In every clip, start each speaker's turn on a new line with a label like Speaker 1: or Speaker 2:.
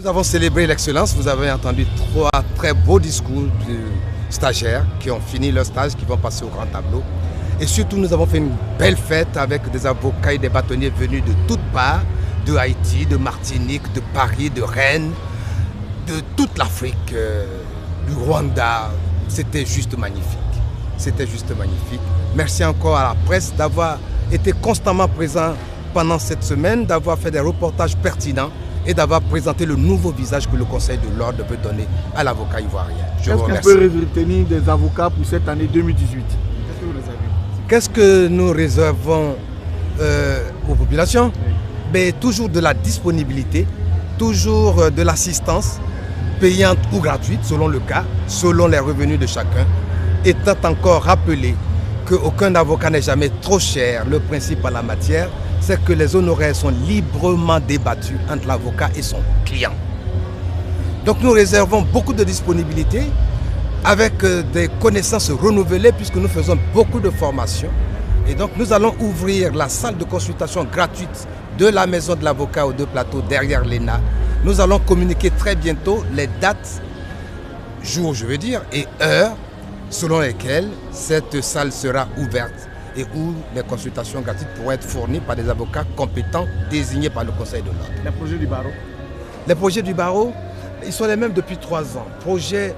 Speaker 1: Nous avons célébré l'excellence. Vous avez entendu 3 très beaux discours de stagiaires qui ont fini leur stage, qui vont passer au grand tableau. Et surtout, nous avons fait une belle fête avec des avocats et des bâtonniers venus de toutes parts, de Haïti, de Martinique, de Paris, de Rennes, de toute l'Afrique, du Rwanda. C'était juste magnifique. C'était juste magnifique. Merci encore à la presse d'avoir été constamment présent pendant cette semaine, d'avoir fait des reportages pertinents et d'avoir présenté le nouveau visage que le Conseil de l'Ordre veut donner à l'avocat ivoirien. Je vous remercie.
Speaker 2: Qu'est-ce qu'on peut retenir des avocats pour cette année 2018? Qu'est-ce que vous réservez?
Speaker 1: Qu'est-ce que nous réservons aux populations? Mais toujours de la disponibilité, toujours de l'assistance, payante ou gratuite selon le cas, selon les revenus de chacun, étant encore rappelé qu'aucun avocat n'est jamais trop cher. Le principe en la matière, c'est que les honoraires sont librement débattus entre l'avocat et son client. Donc nous réservons beaucoup de disponibilité avec des connaissances renouvelées puisque nous faisons beaucoup de formations. Et donc nous allons ouvrir la salle de consultation gratuite de la maison de l'avocat aux 2 plateaux derrière l'ENA. Nous allons communiquer très bientôt les dates, jours je veux dire, et heures selon lesquelles cette salle sera ouverte et où les consultations gratuites pourront être fournies par des avocats compétents désignés par le Conseil de l'Ordre.
Speaker 2: Les projets du barreau?
Speaker 1: Les projets du barreau, ils sont les mêmes depuis 3 ans. Projet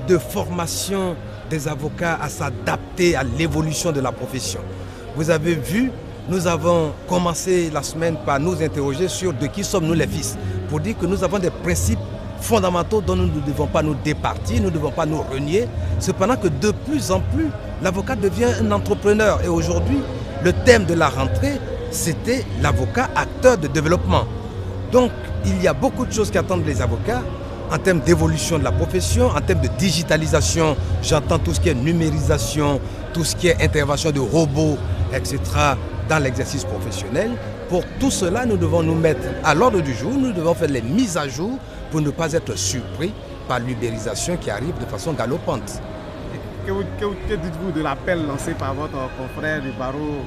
Speaker 1: de formation des avocats à s'adapter à l'évolution de la profession. Vous avez vu, nous avons commencé la semaine par nous interroger sur de qui sommes-nous les fils, pour dire que nous avons des principes fondamentaux dont nous ne devons pas nous départir, nous ne devons pas nous renier. Cependant que de plus en plus, l'avocat devient un entrepreneur. Et aujourd'hui, le thème de la rentrée, c'était l'avocat acteur de développement. Donc, il y a beaucoup de choses qui attendent les avocats en termes d'évolution de la profession, en termes de digitalisation. J'entends tout ce qui est numérisation, tout ce qui est intervention de robots, etc. dans l'exercice professionnel. Pour tout cela, nous devons nous mettre à l'ordre du jour, nous devons faire les mises à jour pour ne pas être surpris par l'ubérisation qui arrive de façon galopante.
Speaker 2: Que dites-vous de l'appel lancé par votre confrère du barreau